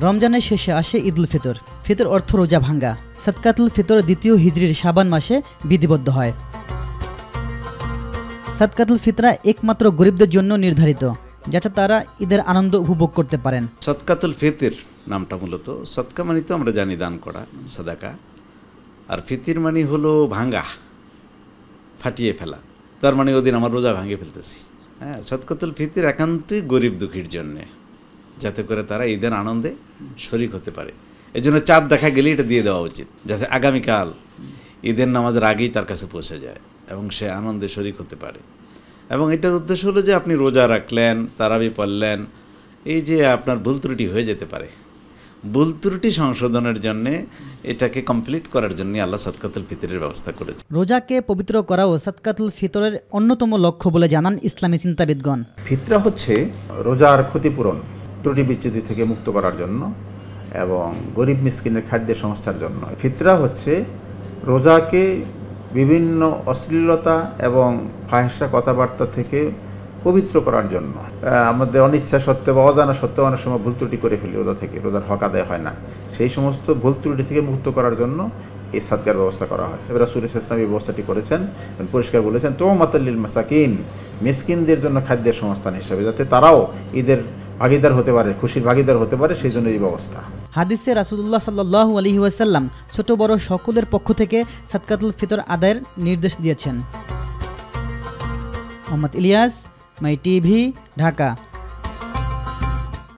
রমজানের শেষে আসে ঈদুল ফিতর। ফিতর অর্থ রোজা ভাঙ্গা। সাদকাতুল ফিতর ২য় হিজরির শাবান মাসে বিধিবদ্ধ হয়। সাদকাতুল ফিতরা একমাত্র গরিবদের জন্য নির্ধারিত, যাতে তারা ঈদের আনন্দ উপভোগ করতে পারেন। সাদকাতুল ফিতর নামটা মূলত, সদকা মানে তো আমরা জানি দান করা, সাদাকা, আর ফিতির মানে হলো ভাঙ্গা, ফাটিয়ে ফেলা। তার মানে ওদিন আমার রোজা ভাঙিয়ে ফেলতেছি। হ্যাঁ, সাদকাতুল ফিতর একান্তই গরিব দুঃখীর জন্যে, যাতে করে তারা ঈদের আনন্দে শরিক হতে পারে। এই জন্য চাঁদ দেখা গেলে এটা দিয়ে দেওয়া উচিত, যাতে আগামীকাল ঈদের নামাজের আগেই তার কাছে পৌঁছে যায় এবং সে আনন্দে শরিক হতে পারে। এবং এটার উদ্দেশ্য হলো যে আপনি রোজা রাখলেন, তারাবি পড়লেন, এই যে আপনার ভুল ত্রুটি হয়ে যেতে পারে, ভুল ত্রুটি সংশোধনের জন্যে, এটাকে কমপ্লিট করার জন্য আল্লাহ সাদকাতুল ফিতরের ব্যবস্থা করেছে। রোজাকে পবিত্র করাও সাদকাতুল ফিতরের অন্যতম লক্ষ্য বলে জানান ইসলামী চিন্তাবিদগণ। ফিতরা হচ্ছে রোজার ক্ষতিপূরণ, ত্রুটি বিচ্যুতি থেকে মুক্ত করার জন্য এবং গরিব মিসকিনের খাদ্যের সংস্থার জন্য। ফিতরা হচ্ছে রোজাকে বিভিন্ন অশ্লীলতা এবং ফাহিশা কথাবার্তা থেকে পবিত্র করার জন্য। আমাদের অনিচ্ছা সত্ত্বেও বা অজানা সত্ত্বেও অনেক সময় ভুল ত্রুটি করে ফেলি রোজা থেকে, রোজার হক আদায় হয় না। সেই সমস্ত ভুল ত্রুটি থেকে মুক্ত করার জন্য এই সাদকার ব্যবস্থা করা হয়েছে। রাসূল সাল্লাল্লাহু আলাইহি ওয়াসাল্লাম এই ব্যবস্থাটি করেছেন, পরিষ্কার বলেছেন তুমাতাল লিল মাসাকিন, মিসকিনদের জন্য খাদ্যের সংস্থান হিসাবে, যাতে তারাও ঈদের ভাগিদার হতে পারে, খুশির ভাগিদার হতে পারে, সেই জন্য এই ব্যবস্থা। হাদিসে রাসূলুল্লাহ সাল্লাল্লাহু আলাইহি ওয়াসাল্লাম ছোট বড় সকলের পক্ষ থেকে সাদকাতুল ফিতর আদায়ের নির্দেশ দিয়েছেন। মোহাম্মদ ইলিয়াস, মাই টিভি, ঢাকা।